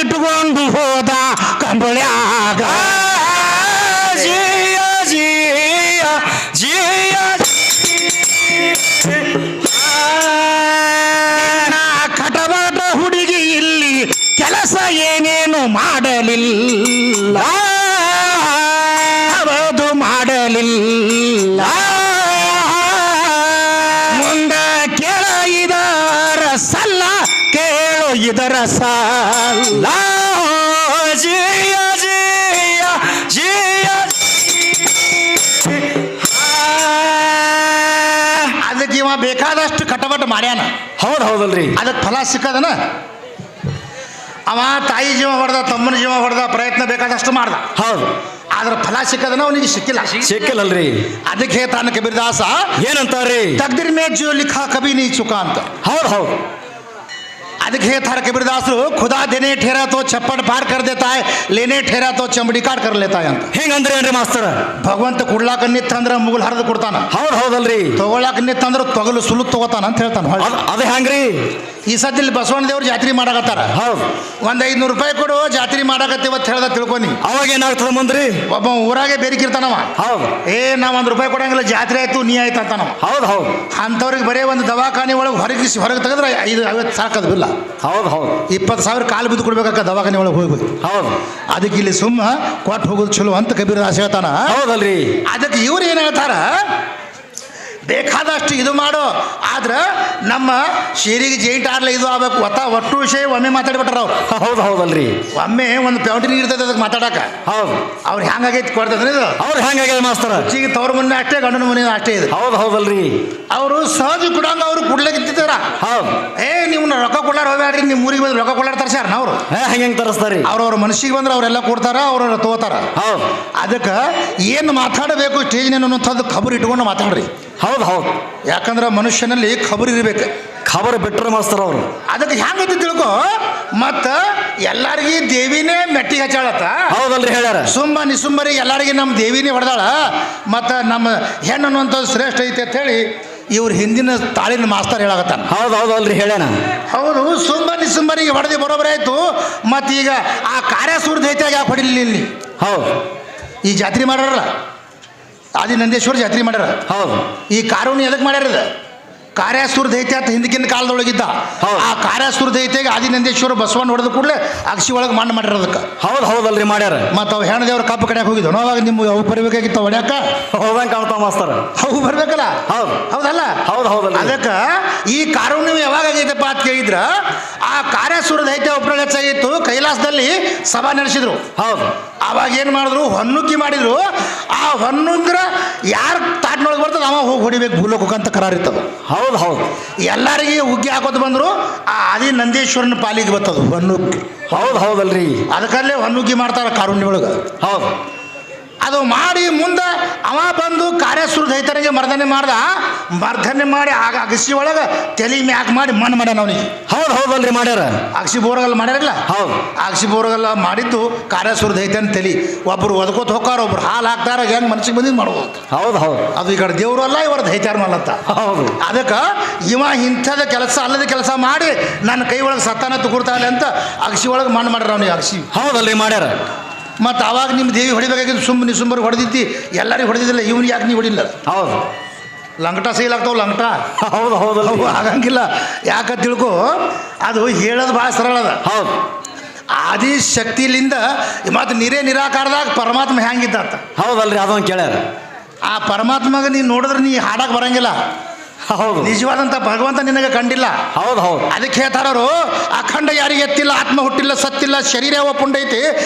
ಇಟ್ಕೊಂಡು ಹೋದ ಕಂಬಳ್ಯಾಗ ಜಿಯ ಜಿಯ ಜಿಯ ಕಟಬಾಟ ಹುಡುಗಿ ಇಲ್ಲಿ ಕೆಲಸ ಏನೇನು ಮಾಡಲಿಲ್ಲ ಅದು ಮಾಡಲಿಲ್ಲ ಮುಂದೆ ಕೇಳ ಇದರ ಸಲ್ಲ ಕೇಳು ಇದರ ಸಲ್ಲ ಜಿಯ ಜಿಯ ಜಿಯ ಅದಕ್ಕೆ ಇವ ಬೇಕಾದಷ್ಟು ಕಟಬಟ ಮಾಡ್ಯಾನ. ಹೌದು ಹೌದಲ್ರಿ. ಅದಕ್ಕೆ ಫಲ ಸಿಕ್ಕದನ. ಅವ ತಾಯಿ ಜೀವ ಹೊಡೆದ, ತಮ್ಮನ ಜೀವ ಹೊಡೆದ, ಪ್ರಯತ್ನ ಬೇಕಾದಷ್ಟು ಮಾಡ್ದ. ಹೌದು. ಆದ್ರ ಫಲ ಸಿಕ್ಕದನ ಅವನಿಗೆ ಸಿಕ್ಕಿಲ್ಲ. ಸಿಕ್ಕಿಲ್ಲಲ್ರಿ. ಅದಕ್ಕೆ ತಾನು ಕಬೀರದಾಸ ಏನಂತಾರ್ರಿ? ತಕ್ದಿರ್ ಮೇ ಜೋ ಲಿಖಾ ಕಬಿ ನೀ ಚುಕಾ ಅಂತ. ಹೌದು ಹೌದು. ಅದಕ್ಕೆ ಹೇಳ್ತಾರೆ ಕಬೀರದಾಸರು, ಖುದಾ ದೇನೆ ठेरा तो छप्पड़ पार कर देता है, लेने ठेरा तो चमड़ी काट कर लेता है ಅಂತ. ಹಿಂಗಂದ್ರೆ ಏನ್ರಿ ಮಾಸ್ತರ? ಭಗವಂತ ಕೊಡ್ಲಾಕ ನಿತ್ತಂದ್ರ ಮುಗುಲ್ ಹರಿದು ಕೊಡ್ತಾನ. ಹೌದು ಹೌದಲ್ರಿ. ತಗೊಳಕ್ ನಿತ್ತಂದ್ರ ತೊಗಲು ಸುಲು ತಗೋತಾನ ಅಂತ ಹೇಳ್ತಾನ. ಅದೇ ಹಂಗ್ರಿ. ಈ ಸದ್ದಲ್ಲಿ ಬಸವಣ್ಣ ದೇವ್ರು ಜಾತ್ರೆ ಮಾಡಾಕತ್ತಾರ. ಹೌದು. ಒಂದ್ 500 ರೂಪಾಯಿ ಕೊಡು ಜಾತ್ರೆ ಮಾಡಾಕತ್ತೀವ ಅಂತ ಹೇಳ್ದ ತಿಳ್ಕೊನಿ. ಅವಾಗ ಏನಾಗ್ತದ ಮುಂದ್ರಿ? ಒಬ್ಬ ಊರಾಗೆ ಬೇರಿಕಿರ್ತಾನವ. ಹೌದು. ನಾ 1 ರೂಪಾಯಿ ಕೊಡಂಗಿಲ್ಲ, ಜಾತ್ರೆ ಆಯ್ತು ನೀ ಆಯ್ತು ಅಂತಾನವ. ಹೌದು ಹೌದು. ಅಂತವ್ರಿಗೆ ಬರೇ ಒಂದು ದವಾಖಾನೆ ಒಳಗೆ ಹೊರಗೆ ತೆಗೆದ್ರೆ 50 ಸಾಕದಿಲ್ಲ. ಹೌದು ಹೌದು. 20,000 ಕಾಲು ಬಿದ್ದು ಕೊಡ್ಬೇಕಾಗ ದವಾಖಾನೆ ಒಳಗೆ ಹೋಗಿ. ಹೌದು. ಅದಕ್ಕೆ ಇಲ್ಲಿ ಸುಮ್ಮ ಕೊಟ್ಟು ಹೋಗೋದು ಚಲೋ ಅಂತ ಕಬೀರದಾಸ ಹೇಳ್ತಾನ. ಹೌದಲ್ರಿ. ಅದಕ್ಕೆ ಇವ್ರು ಏನು ಹೇಳ್ತಾರ, ಬೇಕಾದಷ್ಟು ಇದು ಮಾಡೋ, ಆದ್ರೆ ನಮ್ಮ ಶೇರಿಗೆ ಜೈಂಟ್ ಆರ್ಲ ಇದು ಆಗ್ಬೇಕು. ಒಟ್ಟು ವಿಷಯ ಒಮ್ಮೆ ಮಾತಾಡ್ಬಿಟ್ರ ಅವ್ರು. ಹೌದು ಹೌದಲ್ರಿ. ಒಮ್ಮೆ ಒಂದು ಪೌಂಟಿನ ಇರ್ತದೆ ಅದಕ್ಕೆ ಮಾತಾಡಕ. ಹೌದು. ಅವ್ರು ಹೆಂಗಾಗೈತಿ ಕೊಡ್ತದ್ರಿ ಇದು. ಅವ್ರು ಹೆಂಗಾಗ್ಯದ ಮಾಸ್ತರ? ಹೆಚ್ಚಿಗೆ ತವ್ರ ಮನೆ ಅಷ್ಟೇ, ಗಂಡನ ಮನೆ ಅಷ್ಟೇ ಇದೆ. ಹೌದು ಹೌದಲ್ರಿ. ಅವರು ಸಹಜ ಕೊಡಂಗ ಅವ್ರು ಕುಡ್ಲಿಕ್ಕಿದ್ದಾರ. ಹೌದು. ನೀವು ರೊಕ್ಕ ಕೊಡ್ಲಾರ ಹೋಗ್ಯಾಡ್ರಿ, ನಿಮ್ಮ ಊರಿಗೆ ಬಂದು ರೊಕ್ಕ ಕೊಡ್ಲಾರ ತರ್ಸ್ಯಾರ ಅವ್ರು. ಹೆಂಗೆ ತರಿಸ್ತಾರಿ? ಅವ್ರವ್ರ ಮನಸ್ಸಿಗೆ ಬಂದ್ರೆ ಅವರೆಲ್ಲ ಕೊಡ್ತಾರ, ಅವ್ರವ್ರ ತಗೋತಾರ. ಹೌದು. ಅದಕ್ಕೆ ಏನು ಮಾತಾಡಬೇಕು ಸ್ಟೇಜ್ನ ಅನ್ನೋಂಥದ್ದು ಖಬರ್ ಇಟ್ಕೊಂಡು ಮಾತಾಡ್ರಿ. ಹೌದು ಹೌದು. ಯಾಕಂದ್ರೆ ಮನುಷ್ಯನಲ್ಲಿ ಖಬರ್ ಇರ್ಬೇಕು. ಖಬರ್ ಬಿಟ್ರೆ ಮಾಸ್ತರ ಅವರು. ಅದಕ್ಕೆ ಹೆಂಗೈತಿ ತಿಳ್ಕೊ. ಮತ್ತ ಎಲ್ಲಾರ್ಗಿ ದೇವಿನೇ ಮೆಟ್ಟಿಗೆ ಹಚ್ಚಾಳತ್ತ. ಹೌದಲ್ರಿ ಹೇಳ್ಯಾರ. ಸುಮ್ಮ ನಿಸುಂಬರಿ ಎಲ್ಲಾರ್ಗಿ ನಮ್ಮ ದೇವಿನೇ ಹೊಡೆದಾಳ. ಮತ್ತ ನಮ್ಮ ಹೆಣ್ಣು ಅನ್ನುವಂಥದ್ದು ಶ್ರೇಷ್ಠ ಐತೆ ಅಂತ ಹೇಳಿ ಇವ್ರ ಹಿಂದಿನ ತಾಳಿನ ಮಾಸ್ತರ್ ಹೇಳಾಕತ್ತಾನ. ಹೌದು ಹೌದಲ್ರಿ ಹೇಳ್ಯಾನ. ಹೌದು. ನಿಸುಂಬರಿಗೆ ಹೊಡೆದಿ ಬರೋಬರ ಆಯ್ತು. ಮತ್ತೀಗ ಆ ಕಾರ್ಯಸೂರ್ ದೈತ್ಯಾಗ ಯಾಕೆ ಹೊಡಿಲಿಲ್ಲ ಇಲ್ಲಿ? ಹೌದು. ಈ ಜಾತ್ರೆ ಮಾಡ್ಯಾರಲ್ಲ, ಆದಿನಂದೇಶ್ವರ ಜಾತ್ರೆ ಮಾಡ್ಯಾರ. ಹೌದು. ಈ ಕಾರುಣಿ ಎದಕ್ಕೆ ಮಾಡ್ಯಾರ? ಕಾರ್ಯಾಸುರ ದೈತ್ಯ ಅಂತ ಹಿಂದಕ್ಕಿನ ಕಾಲದೊಳಗಿದ್ದ. ಆ ಕಾರ್ಯಾಸುರ ದೈತ್ಯಗೆ ಆದಿನಂದೇಶ್ವರ ಬಸವಣ್ಣ ಹೊಡೆದ ಕೂಡಲೇ ಅಕ್ಷಿ ಒಳಗೆ ಮಣ್ಣು ಮಾಡಿರೋದಕ್ಕೆ. ಹೌದು ಹೌದಲ್ರಿ ಮಾಡ್ಯಾರ. ಮತ್ತು ಅವು ಹೆಣ್ಣದೇವ್ರ ಕಬ್ಬು ಕಡೆಯಾಗ ಹೋಗಿದ್ವು. ಅವಾಗ ನಿಮ್ಗೆ ಅವು ಬರಬೇಕಾಗಿತ್ತು ಹೊಡ್ಯಾಕ. ಹೋದಂಗೆ ಕಾಣ್ತಾವ ಮಾಸ್ತರ. ಅವು ಬರ್ಬೇಕಲ್ಲ. ಹೌದು ಹೌದಲ್ಲ. ಹೌದು ಹೌದಲ್ಲ. ಅದಕ್ಕೆ ಈ ಕಾರುಣ್ಯ ಯಾವಾಗ ಆಗೈತಪ್ಪ ಅಂತ ಕೇಳಿದ್ರ, ಆ ಕಾರ್ಯಾಸುರ ದೈತ್ಯ ಒಬ್ಬರ ಹೆಚ್ಚಾಗಿತ್ತು. ಕೈಲಾಸದಲ್ಲಿ ಸಭಾ ನಡೆಸಿದ್ರು. ಹೌದು. ಅವಾಗ ಏನು ಮಾಡಿದ್ರು, ಹೊನ್ನುಕ್ಕಿ ಮಾಡಿದ್ರು. ಆ ಹೊನ್ನುಗ್ರ ಯಾರು ತಾಟ್ನೊಳಗೆ ಬರ್ತದೆ ಅವ ಹೋಗಿ ಹೊಡಿಬೇಕು, ಭೂಲೋಕ ಅಂತ ಕರಾರಿರ್ತದ. ಹೌದು ಹೌದು. ಎಲ್ಲರಿಗೆ ಉಗ್ಗಿ ಹಾಕೋದು ಬಂದರು. ಆ ಆದಿನಂದೇಶ್ವರನ ಪಾಲಿಗೆ ಬರ್ತದು ಹೊನ್ನುಗ್ಗಿ. ಹೌದು ಹೌದಲ್ರಿ. ಅದಕ್ಕಲ್ಲೇ ಹೊನ್ನುಗ್ಗಿ ಮಾಡ್ತಾರೆ ಕಾರುಣ್ಯ ಒಳಗೆ. ಹೌದು. ಅದು ಮಾಡಿ ಮುಂದೆ ಅವ ಬಂದು ಕಾರ್ಯಸುರ ದೈತನಿಗೆ ಮರ್ದನೆ ಮಾಡ್ದ. ಮರ್ದನೆ ಮಾಡಿ ಆಗ ಅಗಸಿ ಒಳಗೆ ತಲೆ ಮ್ಯಾಕ್ ಮಾಡಿ ಮಣ್ಣು ಮಾಡ್ಯಾನ ಅವನಿಗೆ. ಹೌದು ಹೌದಲ್ರಿ ಮಾಡ್ಯಾರ. ಅಗಸಿ ಬೋರಗಲ್ಲ ಮಾಡ್ಯಾರಲ್ಲ. ಹೌದು. ಅಗಸಿ ಬೋರಗಲ್ಲ ಮಾಡಿದ್ದು ಕಾರ್ಯಸುರ ದೈತನ ತಲೆ. ಒಬ್ಬರು ಒದ್ಕೋತ ಹೋಗಾರ, ಒಬ್ರು ಹಾಲು ಹಾಕ್ತಾರ. ಹೆಂಗೆ ಮನಸ್ಸಿಗೆ ಬಂದಿದ್ದು ಮಾಡ್ಬೋದು. ಹೌದು ಹೌದು. ಅದು ಈ ಕಡೆ ದೇವರು ಅಲ್ಲ, ಇವರ ದೈತ್ಯಾರನೂ ಅಲ್ಲತ್ತ. ಹೌದು. ಅದಕ್ಕೆ ಇವ ಇಂಥದ ಕೆಲಸ ಅಲ್ಲದ ಕೆಲಸ ಮಾಡಿ ನನ್ನ ಕೈ ಒಳಗೆ ಸತ್ತಾನ ತುಗುರ್ತಾನೆ ಅಂತ ಅಗಸಿ ಒಳಗೆ ಮಣ್ಣು ಮಾಡ್ಯಾರ ಅವನಿಗೆ. ಅಗಸಿ ಹೌದಲ್ರಿ ಮಾಡ್ಯಾರ. ಮತ್ತು ಅವಾಗ ನಿಮ್ಮ ದೇವಿ ಹೊಡಿಬೇಕಾಗಿದ್ದು ಸುಮ್ಮನೆ ಸುಮ್ಮನೆ ಹೊಡೆದಿದ್ದಿ, ಎಲ್ಲರಿಗೂ ಹೊಡೆದಿದ್ದಿಲ್ಲ. ಇವನು ಯಾಕೆ ನೀವು ಹೊಡಿಲ್ಲ? ಹೌದು. ಲಂಗಟ ಸೇಲಾಗ್ತಾವ ಲಂಗಟ. ಹೌದು ಹೌದಲ್ಲ. ಆಗಂಗಿಲ್ಲ. ಯಾಕೆ ತಿಳ್ಕೊ, ಅದು ಹೇಳೋದು ಭಾಳ ಸರಳ ಅದ. ಹೌದು. ಆದಿಶಕ್ತಿಲಿಂದ ಮತ್ತು ನಿರಾಕಾರದಾಗ ಪರಮಾತ್ಮ ಹೆಂಗಿದ್ದಾತ. ಹೌದಲ್ರಿ. ಅದೊಂದು ಕೇಳ್ಯಾರ. ಆ ಪರಮಾತ್ಮಗೆ ನೀನು ನೋಡಿದ್ರೆ ನೀ ಹಾಡಕ್ಕೆ ಬರಂಗಿಲ್ಲ. ಹೌದು. ನಿಜವಾದಂತ ಭಗವಂತ ನಿನಗೆ ಕಂಡಿಲ್ಲ. ಹೌದು ಹೌದು. ಅದಕ್ಕೆ ಹೇಳ್ತಾರವರು, ಅಖಂಡ ಯಾರಿಗೆ ಎತ್ತಿಲ್ಲ, ಆತ್ಮ ಹುಟ್ಟಿಲ್ಲ, ಸತ್ತಿಲ್ಲ, ಶರೀರ ಯಾವ ಪುಂಡೈತಿ,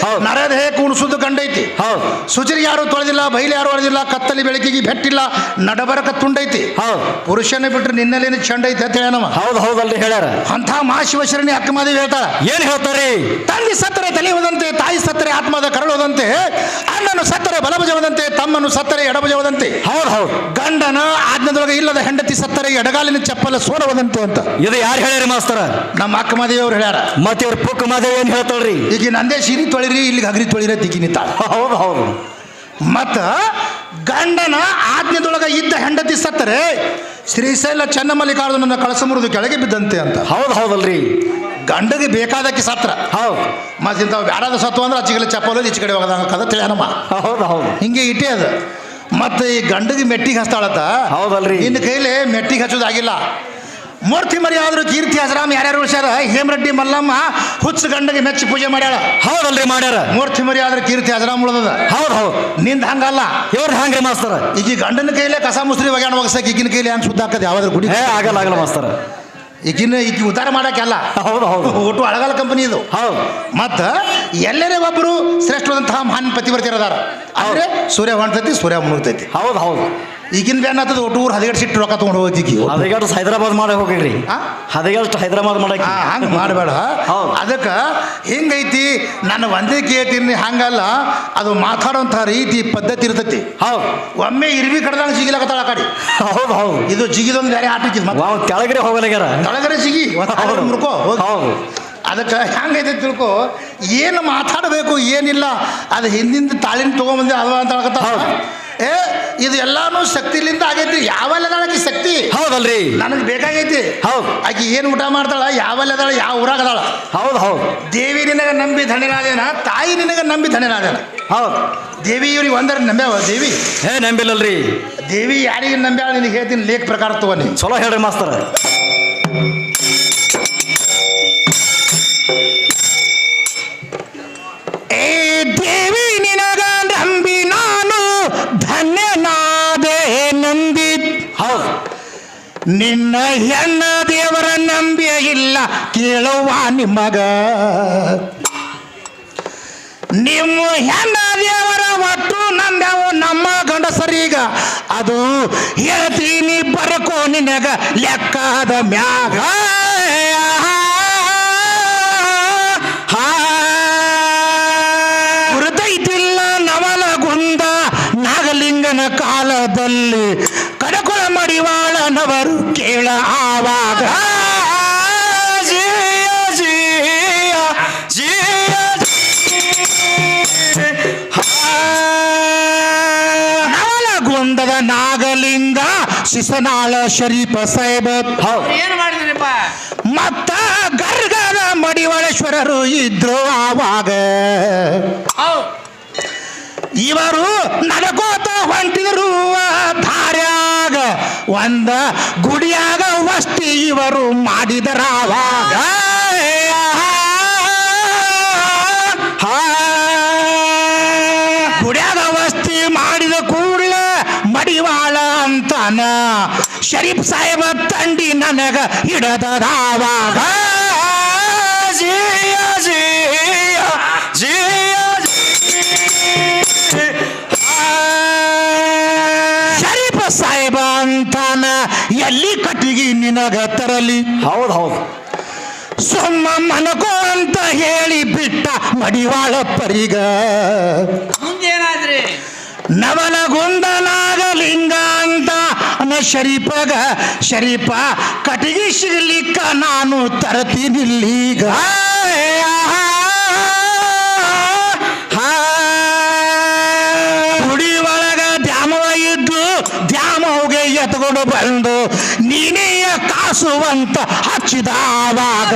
ನರದೇಹ ಕೂಣಿಸುದು ಕಂಡೈತಿ. ಹೌದು. ಸುಚರಿ ಯಾರು ತೊಳೆದಿಲ್ಲ, ಬೈಲಿ ಯಾರು ಹೊಡೆದಿಲ್ಲ, ಕತ್ತಲಿ ಬೆಳಕಿಗೆ ಬೆಟ್ಟಿಲ್ಲ, ನಡಬರಕ ತುಂಡೈತಿ. ಹೌದು. ಪುರುಷನೇ ಬಿಟ್ರೆ ನಿನ್ನಲ್ಲೇನು ಚಂಡ ಐತಿ ಅಂತ ಹೇಳನವ. ಹೌದು ಹೌದಲ್ರಿ ಹೇಳ್ಯಾರ. ಅಂತ ಮಹಾಶಿವಶರಣಿ ಅಕ್ಕಮಾದೇವಿ ಹೇಳ್ತಾರ. ಏನ್ ಹೇಳ್ತಾರೆ? ತಂದೆ ಸತ್ತರೆ ತಲೆ ಹೋದಂತೆ, ತಾಯಿ ಸತ್ತರೆ ಆತ್ಮದ ಕರಳೋದಂತೆ, ಅಣ್ಣನು ಸತ್ತರೆ ಬಲಭುಜವದಂತೆ, ತಮ್ಮನು ಸತ್ತರೆ ಎಡಭುಜವದಂತೆ. ಹೌದು ಹೌದು. ಗಂಡನ ಆಜ್ಞದೊಳಗೆ ಇಲ್ಲದ ಹೆಂಡತಿ ಸತ್ತರೆ ಎಡಗಾಲಿನ ಚಪ್ಪಲ ಸೋರವದಂತೆ ಅಂತ. ಇದು ಯಾರು ಹೇಳ್ಯಾರ ಮಾಸ್ತರ? ನಮ್ಮ ಅಕ್ಕಮಾದೇವಿ ಅವ್ರು ಹೇಳ್ಯಾರ. ಮತ್ತೆ ಇವ್ರ ಪುಕ್ಕ ಮಾದೇವಿ ಏನ್ ಹೇಳ್ತಾಳ್ರಿ? ಈಗ ನಂದೇ ಸಿರಿ ತೊಳಿರಿ, ಇಲ್ಲಿಗೆ ಹಗರಿ ತೊಳಿರ ತಿಕ್ಕಿನಿತ್ತ. ಹೌದು ಹೌದು. ಮತ್ತ ಗಂಡನ ಆಜ್ಞದೊಳಗ ಇದ್ದ ಹೆಂಡತಿ ಸತ್ತರೆ ಶ್ರೀಶೈಲ ಚನ್ನಮಲ್ಲಿಕಾರ್ಜುನನ ಕಳಸ ಮುರಿದು ಕೆಳಗೆ ಬಿದ್ದಂತೆ ಅಂತ. ಹೌದು ಹೌದಲ್ರಿ. ಗಂಡಗೆ ಬೇಕಾದಕ್ಕೆ ಸತ್ರ. ಹೌದು. ಮತ್ತೆ ಇಂಥವು ಬ್ಯಾಡದ ಸತ್ವ ಅಂದ್ರೆ ಆಚೆ ಕಡೆ ಚಪ್ಪಲು ಈಚೆ ಕಡೆ ಹೋಗೋದಂಗ ಕದ ತಿಳಿಯನಮ್ಮ. ಹೌದು ಹೌದು ಹಿಂಗೆ ಇಟ್ಟೇ ಅದು. ಮತ್ತೆ ಈ ಗಂಡಿಗೆ ಮೆಟ್ಟಿಗೆ ಹಚ್ತಾಳತ್ತ. ಹೌದಲ್ರಿ. ನಿನ್ನ ಕೈಲಿ ಮೆಟ್ಟಿಗೆ ಹಚ್ಚೋದಾಗಿಲ್ಲ. ಮೂರ್ತಿ ಮರಿ ಆದ್ರೂ ಕೀರ್ತಿ ಹಜರಾಮ್ ಯಾರ್ಯಾರು ಉಳಿಸ್ಯಾರ. ಹೇಮರೆಡ್ಡಿ ಮಲ್ಲಮ್ಮ ಹುಚ್ಚ ಗಂಡಗೆ ಮೆಚ್ಚಿ ಪೂಜೆ ಮಾಡ್ಯಾಳ. ಹೌದಲ್ರಿ ಮಾಡ್ಯಾರ. ಮೂರ್ತಿ ಮರಿ ಆದ್ರೆ ಕೀರ್ತಿ ಹಜರಾಮ್ ಉಳ್ದದ. ಹೌದು ಹೌದು. ನಿಂದ ಹಂಗಲ್ಲ. ಇವ್ರು ಹಂಗ್ರಿ ಮಾಸ್ತರ. ಈಗ ಗಂಡನ ಕೈಲೇ ಕಸ ಮುಸ್ರಿ ಒಗ್ಯಾಣ ಒಗಸಕ್ಕೆ ಈಗಿನ ಕೈಲಿ ಹಂಗೆ ಸುದ್ದ ಹಾಕದ ಯಾವ್ದಾರು ಗುಡಿ ಆಗಲ್ಲ ಆಗಲ್ಲ ಮಾಸ್ತರ. ಈಗಿನ ಉದ್ಧಾರ ಮಾಡಕ್ಕೆಲ್ಲ. ಹೌದು ಹೌದು. ಒಟ್ಟು ಅಳಗಾಲ ಕಂಪನಿ ಇದು. ಹೌದು. ಮತ್ತು ಎಲ್ಲರೇ ಒಬ್ಬರು ಶ್ರೇಷ್ಠವಾದಂತಹ ಮಹಾನ್ ಪತಿವರ್ತಿಯರದಾರ. ಅಂದ್ರೆ ಸೂರ್ಯ ಹೊಣ್ತೈತಿ, ಸೂರ್ಯ ಮುಳುಗ್ತೈತಿ. ಹೌದು ಹೌದು. ಈಗಿನ ಬ್ಯಾನ್ ಆಗ್ತದೆ ಒಟ್ಟು ಊರು ಹದಿಗೆಟ್ಟು ಸಿಟ್ಟು ರೊಕ್ಕ ತೊಗೊಂಡು ಹೋಗ್ತೀವಿ. ಹದಿಗೆಟ್ಟು ಹೈದರಾಬಾದ್ ಮಾಡಕ್ಕೆ ಹೋಗಿರಿ. ಹದಿಗೆಟ್ಟು ಹೈದರಾಬಾದ್ ಮಾಡಕ್ಕೆ ಹಂಗೆ ಮಾಡಬೇಡ. ಅದಕ್ಕೆ ಹಿಂಗೈತಿ ನಾನು ಒಂದೇ ಕೇಳ್ತೀನಿ. ಹಂಗಲ್ಲ, ಅದು ಮಾತಾಡೋಂಥ ರೀತಿ ಪದ್ಧತಿ ಇರ್ತೈತಿ. ಹೌದು. ಒಮ್ಮೆ ಇರ್ವಿ ಕಡ್ದಾಗ ಜಿಗಿಲಕತ್ತಾಳ ಆ ಕಡೆ. ಹೌದು ಹೌದು. ಇದು ಜಿಗಿದೊಂದು ಬೇರೆ ಆಟ ಕೆಳಗಡೆ ಹೋಗಲಾಗ್ಯಾರ. ಕೆಳಗಡೆ ಜಿಗಿ ಮುರ್ಕೋ. ಹೌದು. ಅದಕ್ಕೆ ಹೆಂಗೈತೆ ತಿಳ್ಕೊ. ಏನು ಮಾತಾಡಬೇಕು ಏನಿಲ್ಲ ಅದು ಹಿಂದಿಂದ ತಾಳಿನ ತೊಗೊಂಬಂದೆ ಅದು ಅಂತ ಹೇಳ್ಕತ್ತ. ಇದು ಎಲ್ಲಾನು ಶಕ್ತಿಲಿಂದ ಆಗೈತಿ. ಯಾವಲ್ಲದಾಳಕಿ ಶಕ್ತಿ. ಹೌದಲ್ರಿ. ನನಗೆ ಬೇಕಾಗೈತಿ. ಹೌದು. ಆಕಿ ಏನು ಊಟ ಮಾಡ್ತಾಳ, ಯಾವಲ್ಲದಾಳ, ಯಾವ ಊರಾಗದಾಳ. ಹೌದು ಹೌದು. ದೇವಿ ನಿನಗೆ ನಂಬಿ ಧನ್ಯನಾದೇನ, ತಾಯಿ ನಿನಗೆ ನಂಬಿ ಧನ್ಯನಾದೇನ. ಹೌದು. ದೇವಿ ಇವ್ರಿಗೆ ಒಂದರ ನಂಬ್ಯಾವ. ದೇವಿ ನಂಬಿಲ್ಲಲ್ರಿ. ದೇವಿ ಯಾರಿಗೆ ನಂಬ್ಯಾಳ ನಿನಗೆ ಹೇಳ್ತೀನಿ. ಲೇಖ ಪ್ರಕಾರ ತಗೋನಿ. ಚಲೋ ಹೇಳ್ರಿ ಮಾಸ್ತರ. ದೇವಿ ನಿನಗ ನಂಬಿ ನಾನು ಧನ್ಯನಾದೆ ನಂಬಿ. ಹೌದು. ನಿನ್ನ ಹೆಣ್ಣ ದೇವರ ನಂಬಿಯ ಇಲ್ಲ ಕೇಳುವ ನಿಮಗ. ನಿಮ್ಮ ಹೆಣ್ಣ ದೇವರ ಒಟ್ಟು ನಂಬ್ಯಾವು ನಮ್ಮ ಗಂಡಸರೀಗ. ಅದು ಹೇಳ್ತೀನಿ ಬರ್ಕೋ ನಿನಗ ಲೆಕ್ಕದ ಮ್ಯಾಗ. ಗುರುತೈತಿಲ್ಲ ನವಲಗುಂದ ನಾಗಲಿಂಗನ ಕಾಲದಲ್ಲಿ ಕಡಕೊಳ ಮಡಿವಾಳನವರು ಕೇಳ ಆವಾಗ. ನವಲಗುಂದದ ನಾಗಲಿಂಗ ಶಿಸನಾಳ ಶರೀಫ ಸಾಹೇಬ ಏನು ಮಾಡಿದ್ರಿಪ್ಪ. ಮತ್ತ ಗರ್ಗದ ಮಡಿವಾಳೇಶ್ವರರು ಇದ್ರು ಆವಾಗ. ಇವರು ನಡಕೋತ ಹೊಂಟಿದ್ರು ಧಾರ್ಯಾಗ. ಒಂದ ಗುಡಿಯಾಗ ವಸ್ತಿ ಇವರು ಮಾಡಿದರಾವಾಗ. ಗುಡಿಯಾಗ ವಸ್ತಿ ಮಾಡಿದ ಕೂಡಲೇ ಮಡಿವಾಳ ಅಂತಾನ ಶರೀಫ್ ಸಾಹೇಬ ತಂಡಿ ನನಗ ಹಿಡದರಾವಾಗ. ಶರೀಫ ಸಾಹೇಬ ಅಂತಾನ ಎಲ್ಲಿ ಕಟ್ಟಿಗೆ ನಿನಗ ತರಲಿ. ಹೌದು ಹೌದು. ಸುಮ್ಮ ಮನಕೋ ಅಂತ ಹೇಳಿ ಬಿಟ್ಟ ಮಡಿವಾಳ ಪರಿಗ. ಮುಂದೇನಾದ್ರಿ? ನವಲಗುಂದ ನಾಗಲಿಂಗ ಅಂತ ಶರೀಫಗ. ಶರೀಫ ಕಟ್ಟಿಗೆ ಸಿಗಲಿಕ್ಕ ನಾನು ತರತೀನಿಲ್ಲೀಗ. ಗುಡಿ ಒಳಗ ದ್ಯಾಮವ ಇದ್ದು ದ್ಯಾಮವ್ಗೆ ಎತ್ಕೊಂಡು ಬಂದು ನೀನೇ ಕಾಸುವಂತ ಹಚ್ಚಿದವಾಗ.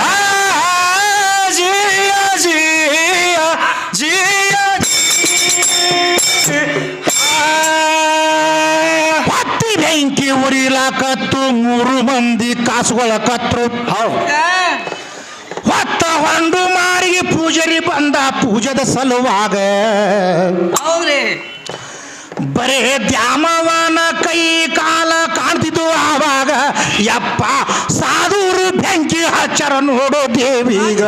ಹತ್ತಿ ಬೆಂಕಿ ಉರಿಲಾಕತ್ತು 3 ಮಂದಿ ಕಾಸುಗಳ ಕತ್ರು. ಹೌದು. ಹೊತ್ತ ಹೊಂಡು ಮಾರಿಗೆ ಪೂಜಾರಿ ಬಂದ ಪೂಜದ ಸಲುವಾಗ. ಹೌದ್ರಿ. ಬರೇ ದ್ಯಾಮವನ ಕೈ ಕಾಲ ಕಾಣ್ತಿದ್ದು ಆವಾಗ. ಯಪ್ಪ ಸಾಧುರು ಬೆಂಕಿ ಹಚ್ಚರ ನೋಡೋ ದೇವಿಗ.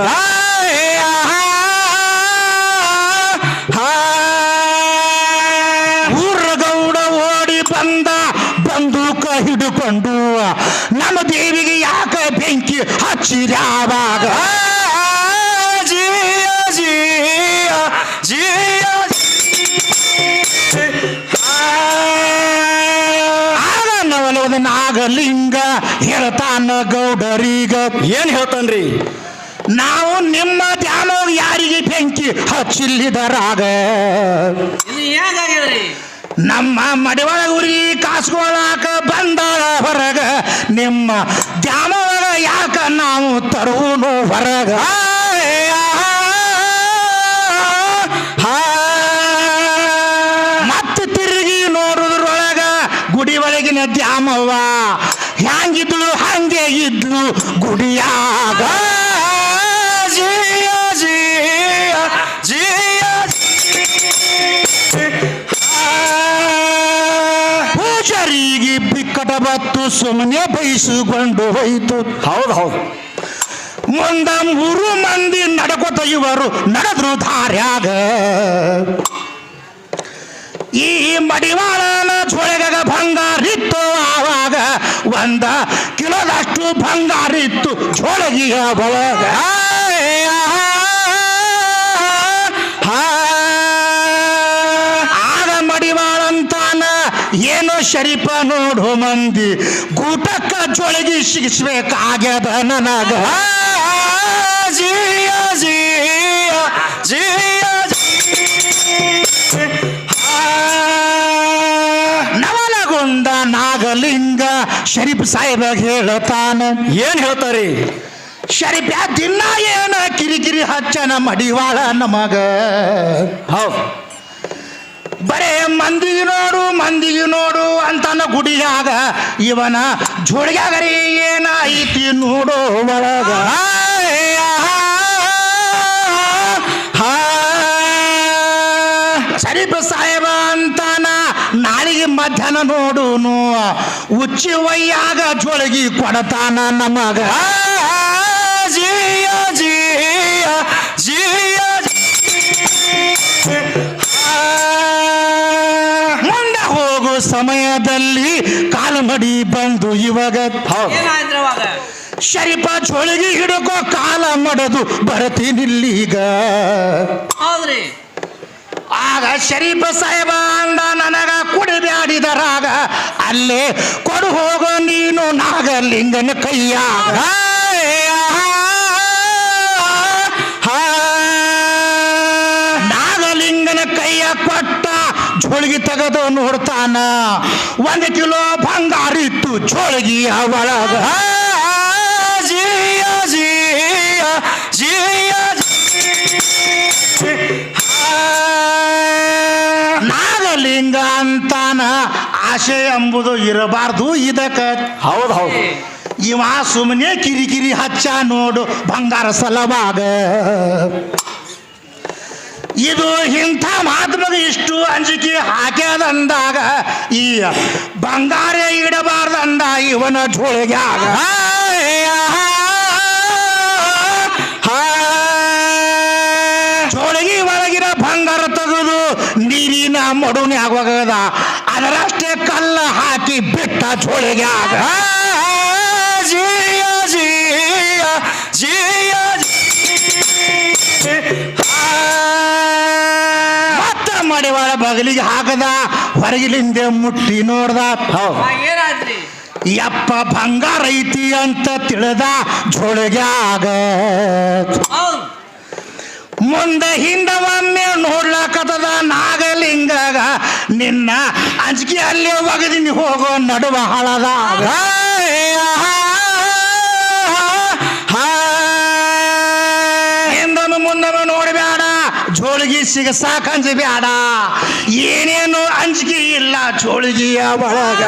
ಊರಗೌಡ ಓಡಿ ಬಂದ ಬಂದೂಕ ಹಿಡ್ಕೊಂಡು ನಮ್ಮ ದೇವಿಗೆ ಯಾಕ ಬೆಂಕಿ ಹಚ್ಚಿದ್ಯಾವಾಗ. ಆಗ ನವಲದ ನಾಗಲಿಂಗ ಹೇಳ್ತಾನ ಗೌಡರೀಗ. ಏನ್ ಹೇಳ್ತಾನ್ರಿ? ನಾವು ನಿಮ್ಮ ಧ್ಯಾನ ಯಾರಿಗೆ ಬೆಂಕಿ ಹಚ್ಚಿಲ್ಲಿದರಾಗ. ಇದು ಹೇಗಾಗ್ಯದ್ರಿ? ನಮ್ಮ ಮಡಿವಾಳ ಊರಿ ಕಾಸ್ಕೊಳಾಕ ಬಂದಾಳ ಹೊರಗ. ನಿಮ್ಮ ಧ್ಯಾನವಾಗ ಯಾಕ ನಾವು ತರುವುದು ಹೊರಗ. ದ್ಯಾಮವ್ವ ಹ್ಯಾಂಗಿದ್ಲು ಹಂಗೆ ಇದ್ಲು ಗುಡಿಯಾಗ ಜಿಯ ಜಿಯ ಜಿಯ ಪೂಜಾರಿಗೆ ಬಿಕ್ಕಟ ಬತ್ತು ಸುಮ್ಮನೆ ಬಯಸಿಕೊಂಡು ಹೋಯ್ತು. ಹೌದು ಮುಂದ 3 ಮಂದಿ ನಡ್ಕೊತ ಇವರು ನಡೆದ್ರು ದಾರ್ಯಾಗ. ಈ ಮಡಿವಾಳನ ಜೋಳಗ ಬಂಗಾರಿತ್ತು ಆವಾಗ 1 ಕಿಲೋದಷ್ಟು ಬಂಗಾರಿತ್ತು ಜೋಳಗಿಯ ಒಳಗ. ಆಗ ಮಡಿವಾಳಂತಾನ ಏನೋ ಶರೀಫ ನೋಡು ಮಂದಿ ಗೂಟಕ್ಕ ಜೋಳಗಿ ಸಿಗಿಸ್ಬೇಕಾಗ್ಯದ ನನಗ. ಜಿಯ ಜಿಯ ಜಿಯ ನವಲಗುಂದ ನಾಗಲಿಂಗ ಶರೀಫ್ ಸಾಹೇಬ ಹೇಳತಾನ. ಏನ್ ಹೇಳ್ತಾರಿ? ಶರೀಫ್ ದಿನ ಏನ ಕಿರಿಕಿರಿ ಹಚ್ಚನ ಮಡಿವಾಳ ನಮಗ. ಹೌದು ಬರೇ ಮಂದಿಗೆ ನೋಡು ಅಂತಾನ ಗುಡಿಯಾಗ ಇವನ ಜೋಳಿಗ್ಯಾಗರಿ ಏನ ಐತಿ ನೋಡೋ ಒಳಗ. ಶರೀಫ್ ಸಾಹೇಬ ಅಂತಾನ ನಾಳಿಗೆ ಮಧ್ಯಾಹ್ನ ನೋಡುನು ಉಚ್ಚಿ ವಯ್ಯಾಗ ಜೋಳಗಿ ಕೊಡತಾನ ನಮಗ. ಜಿಯ ಜಿಯ ಜಿಯ ಮುಂದೆ ಹೋಗೋ ಸಮಯದಲ್ಲಿ ಕಾಲಮಡಿ ಬಂದು ಇವಾಗ ಏನಾಯ್ತು ಅವಾಗ? ಶರೀಫ ಜೋಳಿಗೆ ಹಿಡ್ಕೋ ಕಾಲ ಮಡದು ಬರ್ತೀನಿಲ್ಲೀಗ. ಹೌದ್ರಿ. ಆಗ ಶರೀಫ ಸಾಹೇಬ ಅಂದ ನನಗ ಕುಡಿಬ್ಯಾಡಿದರಾಗ ಅಲ್ಲೇ ಕೊಡು ಹೋಗೋ ನೀನು ನಾಗಲಿಂಗನ ಕೈಯಾಗ. ನಾಗಲಿಂಗನ ಕೈಯ ಕೊಟ್ಟ ಜೋಳಿಗೆ ತೆಗೆದು ನೋಡ್ತಾನ 1 ಕಿಲೋ ಬಂಗಾರಿತ್ತು ಜೋಳಿಗೆಯ ಒಳಗ. ಜಿಯ ಜಿಯ ಜಿಯ ನಾಗಲಿಂಗ ಅಂತಾನ ಆಸೆ ಎಂಬುದು ಇರಬಾರ್ದು ಇದಕ್ಕ. ಹೌದು ಇವ ಸುಮ್ಮನೆ ಕಿರಿಕಿರಿ ಹಚ್ಚ ನೋಡು ಬಂಗಾರ ಸಲವಾಗ. ಇದು ಇಂಥ ಮಹಾತ್ಮಗೆ ಇಷ್ಟು ಅಂಜಿಕೆ ಹಾಕ್ಯದಂದಾಗ ಈ ಬಂಗಾರ ಇಡಬಾರ್ದಂದ ಇವನ ಜೋಳಿಗ್ಯಾಗ. ಜೋಳಿಗೆ ಒಳಗಿನ ಬಂಗಾರ ತೆಗೆದು ನೀರಿನ ಮಡುನ್ಯಾಗ ಹೋಗದ ಅದರಷ್ಟೇ ಕಲ್ಲ ಹಾಕಿ ಬಿಟ್ಟ ಜೋಳಿಗ್ಯಾಗ. ಜಿಯ ಜಿಯ ಜಿಯ ಮತ್ತ ಮಡಿವಾಳ ಬಗಲಿಗೆ ಹಾಕದ ಹೊರಗಿಲಿಂದ ಮುಟ್ಟಿ ನೋಡ್ದ. ಏನಾದ್ರಿ? ಯಪ್ಪ ಬಂಗಾರ ಐತಿ ಅಂತ ತಿಳಿದ ಜೋಳಿಗ್ಯಾಗ. ಹೌದು. ಮುಂದೆ ಹಿಂದ ಒಮ್ಮೆ ನೋಡ್ಲಕತ್ತದ ನಾಗಲಿಂಗಗ ನಿನ್ನ ಅಂಜಿಕೆ ಅಲ್ಲಿ ಒಗದಿನಿ ಹೋಗೋ ನಡುವ ಹಳದಾಗ. ಹಿಂದನು ಮುಂದನು ನೋಡಬೇಡ ಜೋಳಿಗೆ ಸಿಗಸಾಕ ಅಂಜಬೇಡ ಏನೇನು ಅಂಜಿಕೆ ಇಲ್ಲ ಜೋಳಿಗೆಯ ಒಳಗ.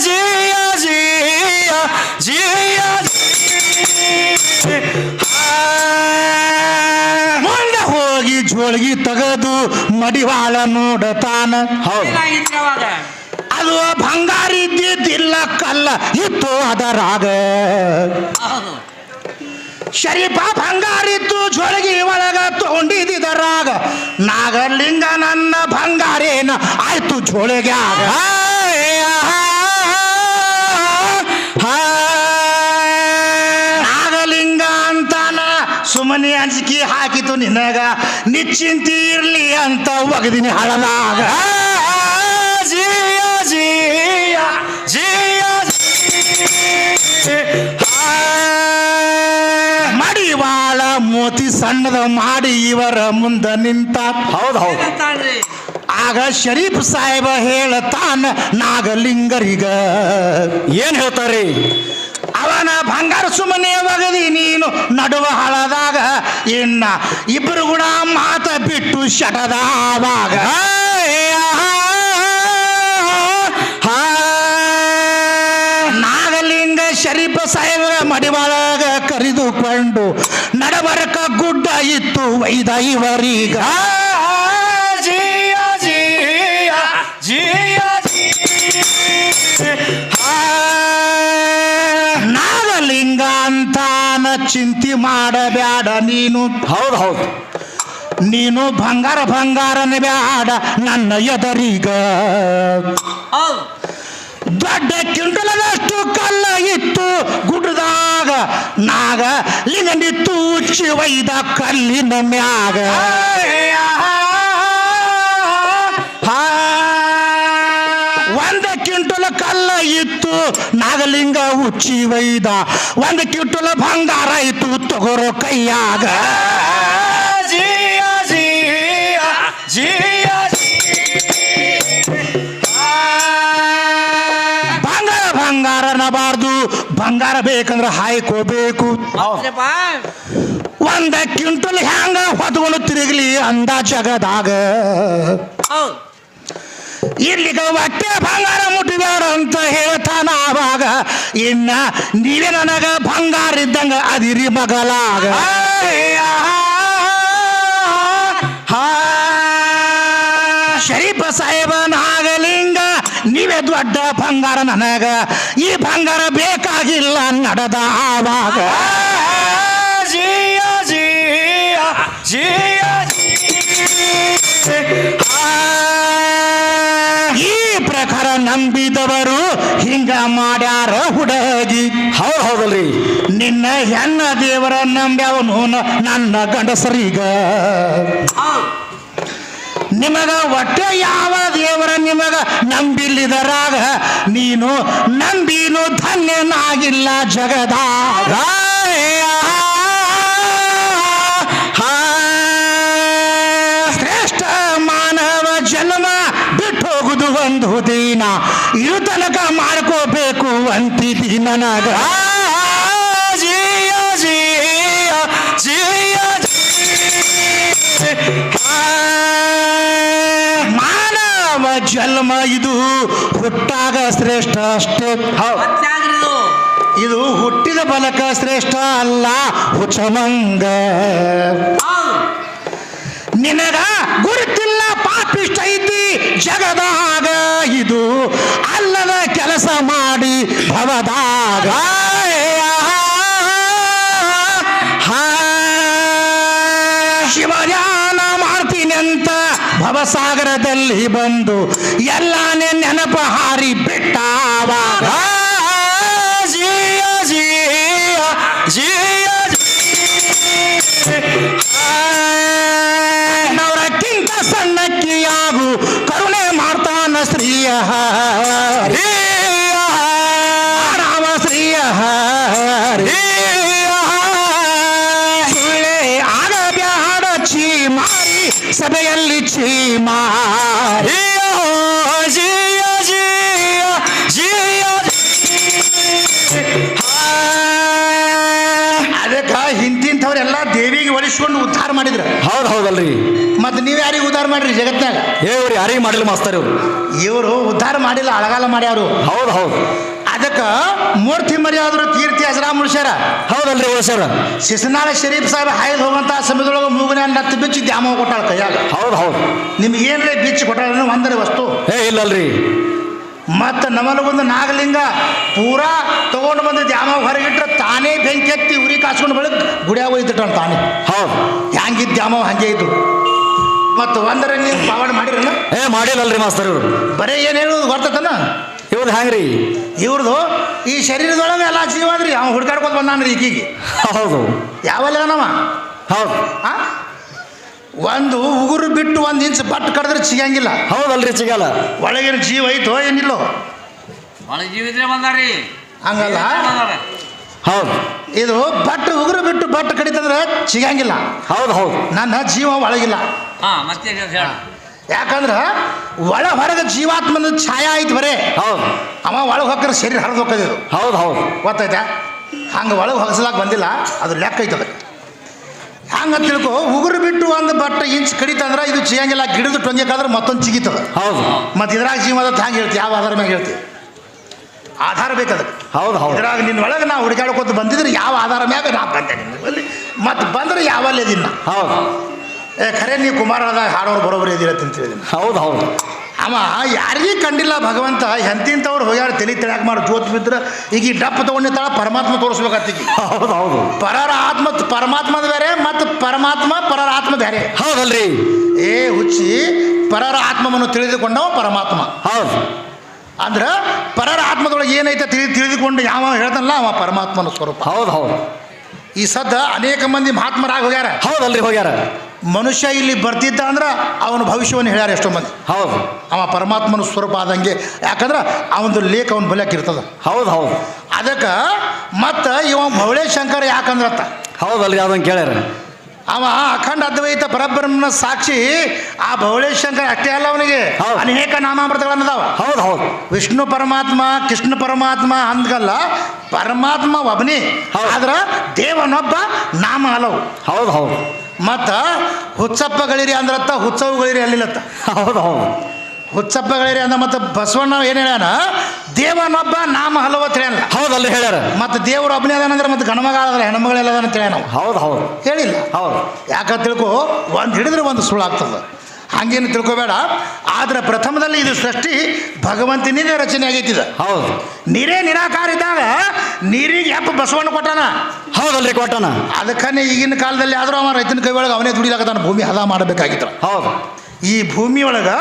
ಜಿಯ ಜಿಯ ಜಿಯ ಮುಂದೆ ಹೋಗಿ ಜೋಳಿಗೆ ತೆಗೆದು ಮಡಿವಾಳ ನೋಡತಾನ. ಏನಾಗಿತ್ತು ಅವಾಗ? ಅದು ಬಂಗಾರ ಇದ್ದಿದ್ದಿಲ್ಲ ಕಲ್ಲ ಇತ್ತು ಅದರಾಗ. ಹೌದು. ಶರೀಫ ಬಂಗಾರ ಇತ್ತು ಜೋಳಿಗೆ ಒಳಗ ತಗೊಂಡಿದ್ದರಾಗ ನಾಗಲಿಂಗ ನನ್ನ ಬಂಗಾರೇನ ಆಯ್ತು ಜೋಳಿಗ್ಯಾಗ. ನಾಗಲಿಂಗ ಅಂತಾನ ಸುಮ್ಮನೆ ಅಂಜಿಕೆ ಹಾಕಿತು ನಿನಗ ನಿಶ್ಚಿಂತಿ ಇರ್ಲಿ ಅಂತ ಒಗದಿನಿ ಹಳದಾಗ. ಜಿಯ ಜಿಯ ಜಿಯ ಮಡಿವಾಳ ಮೋತಿ ಸಣ್ಣದ ಮಾಡಿ ಇವರ ಮುಂದೆ ನಿಂತ. ಹೌದು ಏನಂತಾಳ್ರಿ? ಆಗ ಶರೀಫ್ ಸಾಹೇಬ ಹೇಳತಾನ ನಾಗಲಿಂಗರಿಗ. ಏನ್ ಹೇಳ್ತಾರಿ? ಅವನ ಬಂಗಾರ ಸುಮ್ಮನೆ ಒಗದಿ ನೀನು ನಡುವ ಹಳದಾಗ ಇನ್ನ ಇಬ್ಬರು ಕೂಡ ಮಾತ ಬಿಟ್ಟು ಶಟದಾವಾಗ. ಸಾಹೇಬರ ಮಡಿವಾಳಗ ಕರೆದುಕೊಂಡು ನಡಬರಕ ಗುಡ್ಡ ಇತ್ತು ವೈದ ಇವರೀಗ ಜಿಯ ಜಿಯ ಜಿಯ ನಾಗಲಿಂಗ ಅಂತಾನ ಚಿಂತೆ ಮಾಡಬ್ಯಾಡ ನೀನು. ಹೌದು ಹೌದು ನೀನು ಬಂಗಾರ ಬಂಗಾರನ ಬ್ಯಾಡ ನನ್ನ ಎದರೀಗ. ಹೌದು ದೊಡ್ಡ ಕಿಂಡಲದಷ್ಟು ಕಲ್ಲ ಇತ್ತು ಗುಡ್ಡದಾಗ ನಾಗ ಲಿಂಗ ನಿತ್ತು ಉಚ್ಚಿ ಒಯ್ದ ಕಲ್ಲಿನ ಮ್ಯಾಗ. ಒಂದು ಕ್ವಿಂಟಲ್ ಕಲ್ಲ ಇತ್ತು ನಾಗಲಿಂಗ ಉಚ್ಚಿ ಒಯ್ದ, ಒಂದು ಕ್ವಿಂಟಲ್ ಬಂಗಾರ ಇತ್ತು ತಗೋರೋ ಕೈಯಾಗ. ಜಿಯ ಜಿಯ ಜಿಯ ಬಂಗಾರ ಬಂಗಾರ ನಬಾರ್ದು, ಬಂಗಾರ ಬೇಕಂದ್ರೆ ಹಾಯ್ಕೋಬೇಕು. ಹೌದಪ್ಪ ಒಂದ ಕ್ವಿಂಟಲ್ ಹ್ಯಾಂಗ ಹೊತ್ಕೊಂಡು ತಿರುಗಲಿ ಅಂದ ಜಗದಾಗ. ಹೌದು ಇಲ್ಲಿಗ ಹೊಟ್ಟೆ ಬಂಗಾರ ಮುಟ್ಟಿದಾರ ಅಂತ ಹೇಳ್ತಾನ ಆವಾಗ. ಇನ್ನ ನೀವೇ ನನಗ ಬಂಗಾರ ಇದ್ದಂಗ ಅದಿರಿ ಮಗಲಾಗ. ಶರೀಫ ಸಾಹೇಬ ನಾಗಲಿಂಗ ನೀವೇ ದೊಡ್ಡ ಬಂಗಾರ ನನಗ, ಈ ಬಂಗಾರ ಬೇಕಾಗಿಲ್ಲ ನಡೆದ ಆವಾಗ. ಜಿಯ ಜಿಯ ಜಿಯ ಈ ಪ್ರಕಾರ ನಂಬಿದವರು ಹಿಂಗ ಮಾಡ್ಯಾರ ಹುಡುಗಿ. ಹೌದು ಹೌದಲ್ರಿ ನಿನ್ನ ಹೆಣ್ಣ ದೇವರ ನಂಬ್ಯಾವನು ನನ್ನ ಗಂಡಸರೀಗ. ಹೌದು ನಿಮಗ ಒಟ್ಟೆ ಯಾವ ದೇವರ ನಿಮಗ ನಂಬಿಲ್ಲಿದರಾಗ ನೀನು ನಂಬಿನು ಧನ್ಯನಾಗಿಲ್ಲ ಜಗದಾಗ. ಶ್ರೇಷ್ಠ ಮಾನವ ಜನ್ಮ ಬಿಟ್ಟು ಹೋಗುದು ಒಂದು ದಿನ, ಇರು ತನಕ ಮಾಡ್ಕೋಬೇಕು ಅಂತಿದ್ದಿ ನನಗ. ಜಿಯ ಜಿಯ ಜಿಯ ಮಾನವ ಜನ್ಮ ಇದು ಹುಟ್ಟಾಗ ಶ್ರೇಷ್ಠ ಅಷ್ಟೇ. ಮತ್ತಾಗ್ರಿ ಇದು ಇದು ಹುಟ್ಟಿದ ಬಲಕ ಶ್ರೇಷ್ಠ ಅಲ್ಲ ಹುಚ್ಚಮಂಗ. ಹೌದು ನಿನಗ ಗುರುತಿಲ್ಲ ಪಾಪಿಷ್ಟ ಐತಿ ಜಗದಾಗ, ಇದು ಅಲ್ಲದ ಕೆಲಸ ಮಾಡಿ ಭವದಾಗ. ಶಿವಧ್ಯಾನ ಮಾಡ್ತೀನಿ ಅಂತ ಭವಸಾಗರದಲ್ಲಿ ಬಂದು ಎಲ್ಲಾನೇ ನೆನಪ ಹಾರಿ ಬಿಟ್ಟಾವಾಗ. ಜಿಯ ಜಿಯ ಜಿಯ ನವರಕ್ಕಿಂತ ಸಣ್ಣಕ್ಕಿಯಾಗು ಕರುಣೆ ಮಾಡ್ತಾನ ಶ್ರೀಯ ರಾಮ ಶ್ರೀಯ ಸುಳ್ಳೆ ಆಗಬ್ಯಾಡ ಚೀ ಮಾರಿ ಸಭೆಯಲ್ಲಿ ಚೀ ಮಾರಿ. ಜಿಯ ಜಿಯ ಜಿಯ ಅದಕ್ಕೆ ಹಿಂತಿಂಥವ್ರೆಲ್ಲ ದೇವಿಗೆ ಒಲಿಸ್ಕೊಂಡು ಉದ್ಧಾರ ಮಾಡಿದ್ರು. ಹೌದು ಹೌದಲ್ರಿ ಮತ್ತೆ ನೀವು ಯಾರಿಗೆ ಉದ್ಧಾರ ಮಾಡ್ರಿ ಜಗತ್ನಾಗ? ಇವ್ರು ಯಾರಿಗೆ ಮಾಡಿಲ್ಲ ಮಾಸ್ತರ್ ಇವ್ರು. ಇವರು ಉದ್ಧಾರ ಮಾಡಿಲ್ಲ, ಅಳಗಾಲ ಮಾಡ್ಯಾರು. ಹೌದು ಹೌದು ಅದಕ್ಕೆ ಮೂರ್ತಿ ಮರ್ಯಾದ್ರು ಕೀರ್ತಿ ಹೆಸರಾಮ್ ಉಳಿಸ್ಯಾರ. ಹೌದಲ್ರಿ ಸರ್. ಶಿಶನಾಳ ಶರೀಫ್ ಸಾಹೇಬ್ ಹಾಯ್ದು ಹೋಗಂತ ಸಮಯದೊಳಗೆ ಮೂಗನ ನತ್ತು ಬಿಚ್ಚಿ ದ್ಯಾಮ ಕೊಟ್ಟಾಳ ಕೈಯಾಗ. ಹೌದು ಹೌದು ನಿಮ್ಗೆ ಏನ್ರಿ ಬಿಚ್ಚಿ ಕೊಟ್ಟಾಳ ಒಂದರ ವಸ್ತು. ಇಲ್ಲಲ್ರಿ ಮತ್ತು ನಮಲಗೊಂದು ನಾಗಲಿಂಗ ಪೂರಾ ತಗೊಂಡು ಬಂದು ದ್ಯಾಮ ಹೊರಗಿಟ್ರೆ ತಾನೇ ಬೆಂಕಿ ಎತ್ತಿ ಉರಿ ಕಾಸ್ಕೊಂಡು ಬೆಳಗ್ಗೆ ಗುಡಿಯಾಗ ಒಯ್ದಿಟ್ಟಾಳ ತಾನೇ. ಹೌದು ಹ್ಯಾಂಗಿದ್ದು ದ್ಯಾಮ ಹಂಗೆ ಇದ್ದು. ಮತ್ತು ಒಂದರ ನೀವು ಪಾವಾಡ ಮಾಡಿರಲ್ಲ? ಮಾಡಿಲ್ಲಲ್ರಿ ಮಾಸ್ತರ್ ಇವ್ರು. ಬರೀ ಏನು ಹೇಳೋದು ಗೊತ್ತತನ ಇವ್ರದ್ದು ಹ್ಯಾಂಗ್ರಿ? ಇವ್ರದು ಈ ಶರೀರದೊಳಗೆ ಎಲ್ಲ ಜೀವ ಅದ್ರಿ. ಅವ್ನು ಹುಡ್ಕಾಡ್ಕೊಂಡು ಬಂದಾನ್ರಿ ಈಕಿಗೆ. ಹೌದು ಯಾವಲ್ಲ ನಮ್ಮ ಹೌದು ಒಂದು ಉಗುರು ಬಿಟ್ಟು ಒಂದು ಇಂಚ್ ಬಟ್ ಕಡಿದ್ರೆ ಸಿಗಂಗಿಲ್ಲ. ಹೌದಲ್ರಿ ಸಿಗಲ್ಲ. ಒಳಗೇನು ಜೀವ ಐತೋ ಏನಿಲ್ಲೋ? ಒಳಗೆ ಜೀವಿದ್ರೆ ಬಂದಾರಿ ಹಂಗಲ್ಲ. ಹೌದು ಇದು ಬಟ್ ಉಗುರು ಬಿಟ್ಟು ಬಟ್ ಕಡಿತಂದ್ರೆ ಸಿಗಂಗಿಲ್ಲ. ಹೌದು ಹೌದು ನನ್ನ ಜೀವ ಒಳಗಿಲ್ಲ. ಹಾ ಮತ್ತೆ ಹೇಳ ಯಾಕಂದ್ರೆ ಒಳ ಹೊರಗೆ ಜೀವಾತ್ಮನ ಛಾಯಾ ಐತಿ ಬರೇ. ಹೌದು ಅವ ಒಳಗೆ ಹೋಗ್ರೆ ಶರೀರ ಹರಿದು ಹೋಗೋದು. ಹೌದು ಹೌದು ಗೊತ್ತಾಯ್ತಾ? ಹಂಗೆ ಒಳಗೆ ಹೊಗಸಲಾಕ ಬಂದಿಲ್ಲ, ಅದು ಲೆಕ್ಕ ಐತದ. ಹಂಗೆ ತಿಳ್ಕೊ, ಉಗುರು ಬಿಟ್ಟು ಒಂದು ಬಟ್ ಇಂಚ್ ಕಡಿತಂದ್ರೆ ಇದು ಸಿಗಂಗಿಲ್ಲ. ಗಿಡದ ಟೊಂಗೆ ಕಾದ್ರೆ ಮತ್ತೊಂದು ಚಿಗಿತದ. ಹೌದು ಮತ್ತು ಇದ್ರಾಗ ಜೀವ ಅದ ಹಂಗೆ ಹೇಳ್ತಿ, ಯಾವ ಆಧಾರ ಮ್ಯಾಗ ಹೇಳ್ತಿ? ಆಧಾರ ಬೇಕದಕ್ಕೆ. ಹೌದು ಹೌದು ಇದ್ರಾಗ ನಿನ್ನ ಒಳಗೆ ನಾ ಹುಡುಗಾಡ್ಕೊತ ಬಂದಿದ್ರೆ ಯಾವ ಆಧಾರ ಮ್ಯಾಗ ನಾ ಬಂದೆ ನಿನ್ನಲ್ಲಿ ಮತ್ತು ಬಂದ್ರೆ ಯಾವಲ್ಲೇ ದಿನ ಹೌದು ಖರೆ ನೀವು ಕುಮಾರದಾಗ ಹಾಡೋರು ಬರೋಬ್ಬರಿ ಇದ್ದೀರ ತಿಂತೀವಿ. ಹೌದು ಹೌದು ಅವ ಯಾರಿಗೂ ಕಂಡಿಲ್ಲ ಭಗವಂತ ಎಂತಿಂಥವ್ರು ಹೋಗ್ಯಾರ ತಲೆ ತಿಳಿಯಾಕ ಮಾಡಿ ಜೋತ್ ಬಿದ್ರೆ ಈಗ ಈ ಡಪ್ಪ ತೊಗೊಂಡಿರ್ತಾಳ ಪರಮಾತ್ಮ ತೋರಿಸ್ಬೇಕಾಗ್ತೀವಿ. ಹೌದು ಹೌದು ಪರರ ಆತ್ಮ ಪರಮಾತ್ಮದ ಬೇರೆ ಮತ್ತು ಪರಮಾತ್ಮ ಪರರ ಆತ್ಮ ಬೇರೆ. ಹೌದಲ್ರಿ ಏ ಹುಚ್ಚಿ ಪರರ ಆತ್ಮವನ್ನು ತಿಳಿದುಕೊಂಡವ ಪರಮಾತ್ಮ. ಹೌದು ಅಂದ್ರೆ ಪರರ ಆತ್ಮದೊಳಗೆ ಏನೈತೆ ತಿಳಿದುಕೊಂಡು ಯಾವ ಹೇಳ್ತಾನಲ್ಲ ಅವ ಪರಮಾತ್ಮನ ಸ್ವರೂಪ. ಹೌದು ಹೌದು ಈ ಸದ್ದ ಅನೇಕ ಮಂದಿ ಮಹಾತ್ಮರಾಗಿ ಹೋಗ್ಯಾರ. ಹೌದಲ್ರಿ ಹೋಗ್ಯಾರ. ಮನುಷ್ಯ ಇಲ್ಲಿ ಬರ್ತಿದ್ದ ಅಂದ್ರೆ ಅವನ ಭವಿಷ್ಯವನ್ನು ಹೇಳ್ಯಾರ ಎಷ್ಟೋ ಮಂದಿ. ಹೌದು ಅವ ಪರಮಾತ್ಮನ ಸ್ವರೂಪ ಆದಂಗೆ, ಯಾಕಂದ್ರೆ ಅವನದು ಲೇಖ ಅವನ ಬಲ್ಯಾಕ ಇರ್ತದ. ಹೌದು ಹೌದು ಅದಕ್ಕೆ ಮತ್ತು ಇವ ಭವಳೇ ಶಂಕರ ಯಾಕಂದ್ರತ್ತ ಹೌದಲ್ರಿ ಅದನ್ನು ಕೇಳ್ಯಾರ. ಅವ ಅಖಂಡ ಅದ್ವೈತ ಪರಬ್ರಹ್ಮನ ಸಾಕ್ಷಿ. ಆ ಭವಳೇಶ ಶಂಕರ ಅಷ್ಟೇ ಅಲ್ಲ, ಅವನಿಗೆ ಹೌದು. ಅನೇಕ ನಾಮಾಮೃತಗಳನ್ನದಾವ. ಹೌದು ಹೌದು ವಿಷ್ಣು ಪರಮಾತ್ಮ ಕೃಷ್ಣ ಪರಮಾತ್ಮ ಅಂದ್ಗಲ್ಲ, ಪರಮಾತ್ಮ ಒಬ್ಬನೇ, ಹೌದು. ಆದ್ರೆ ದೇವನೊಬ್ಬ ನಾಮ ಹಲವು. ಹೌದು ಹೌದು ಮತ್ತು ಹುಚ್ಚಪ್ಪಗಳಿರಿ ಅಂದ್ರತ್ತ ಹುಚ್ಚವುಗಳಿರಿ ಅಲ್ಲಿಲ್ಲತ್ತ. ಹೌದು ಹೌದು ಹುಚ್ಚಪ್ಪಗಳಿರಿ ಅಂದ ಮತ್ತು ಬಸವಣ್ಣ ಏನು ಹೇಳ್ಯಾನ, ದೇವನೊಬ್ಬ ನಾಮ ಹಲವು ಅಂತ ಹೇಳ್ಯಾನ. ಹೌದಲ್ರಿ ಹೇಳ್ಯಾರ. ಮತ್ತು ದೇವರು ಒಬ್ಬನೇ ಅದಾನಂದ್ರೆ ಮತ್ತು ಗಣಮಗ ಆದ್ರೆ ಹೆಣ್ಮಗಳೆಲ್ಲ ಅದಾನ ಅಂತ ಹೇಳ್ಯಾನ. ಹೌದು ಹೌದು ಹೇಳಿಲ್ಲ. ಹೌದು ಯಾಕಂತ ತಿಳ್ಕೊ, ಒಂದು ಹಿಡಿದ್ರೆ ಒಂದು ಸುಳ್ಳು ಆಗ್ತದೆ, ಹಂಗೇನು ತಿಳ್ಕೊಬೇಡ. ಆದ್ರೆ ಪ್ರಥಮದಲ್ಲಿ ಇದು ಸೃಷ್ಟಿ ಭಗವಂತನಿಂದ ರಚನೆ ಆಗೈತಿದ. ಹೌದು ನೀರೇ ನಿರಾಕಾರ ಇದ್ದಾಗ ನೀರಿಗೆ ಯಪ್ಪ ಬಸವಣ್ಣ ಕೊಟ್ಟಾನ. ಹೌದಲ್ರಿ ಕೊಟ್ಟನ. ಅದಕ್ಕನೇ ಈಗಿನ ಕಾಲದಲ್ಲಿ ಆದರೂ ಅವ ರೈತನ ಕೈ ಒಳಗೆ ಅವನೇ ದುಡಿಲಾಕತ್ತಾನ, ಭೂಮಿ ಹದ ಮಾಡಬೇಕಾಗಿತ್ತು. ಹೌದು ಈ ಭೂಮಿ ಒಳಗೆ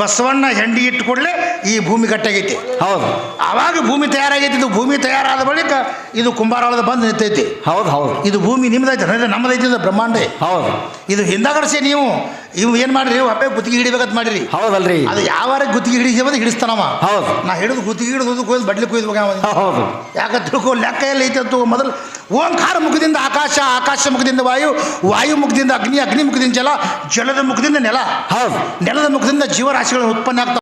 ಬಸವಣ್ಣ ಹೆಂಡಿ ಇಟ್ಟು ಕೂಡಲೇ ಈ ಭೂಮಿ ಗಟ್ಟಾಗೈತಿ. ಹೌದು ಆವಾಗ ಭೂಮಿ ತಯಾರಾಗೈತಿ. ಇದು ಭೂಮಿ ತಯಾರಾದ ಬಳಿಕ ಇದು ಕುಂಬಾರೊಳದ ಬಂದು ನಿಂತೈತಿ. ಹೌದು ಹೌದು ಇದು ಭೂಮಿ ನಿಮ್ದೈತೆ, ನಮ್ಮದೈತಿ, ಇದು ಬ್ರಹ್ಮಾಂಡ. ಹೌದು ಇದು ಹಿಂದಾಗಡಿಸಿ ನೀವು ಏನು ಮಾಡ್ರಿ, ಹಬ್ಬ ಗುತ್ತಿಗೆ ಹಿಡಿಬೇಕಂತ ಮಾಡಿರಿ. ಹೌದಲ್ರಿ ಅದು ಯಾವಾರ ಗುತ್ತಿಗೆ ಹಿಡಿದ ಹಿಡಿಸ್ತಾನವ. ಹೌದು ನಾ ಹಿಡಿದು ಗುತ್ತಿಗೆ ಹಿಡಿದು ಕೊಯ್ದು ಬಡ್ಲಿ ಕೊಯ್ದು. ಹೌದು ಯಾಕಂತ ತಿಳ್ಕೊ, ಲೆಕ್ಕ ಎಲ್ಲ ಐತೆ ಅಂತ ಮೊದಲು ಓಂಕಾರ ಮುಖದಿಂದ ಆಕಾಶ, ಆಕಾಶ ಮುಖದಿಂದ ವಾಯು, ವಾಯು ಮುಖದಿಂದ ಅಗ್ನಿ, ಅಗ್ನಿ ಮುಖದಿಂದ ಜಲ, ಜಲದ ಮುಖದಿಂದ ನೆಲ, ಹೌದು ನೆಲದ ಮುಖದಿಂದ ಜೀವರಾಶಿಗಳ ಉತ್ಪನ್ನ ಆಗ್ತಾವ.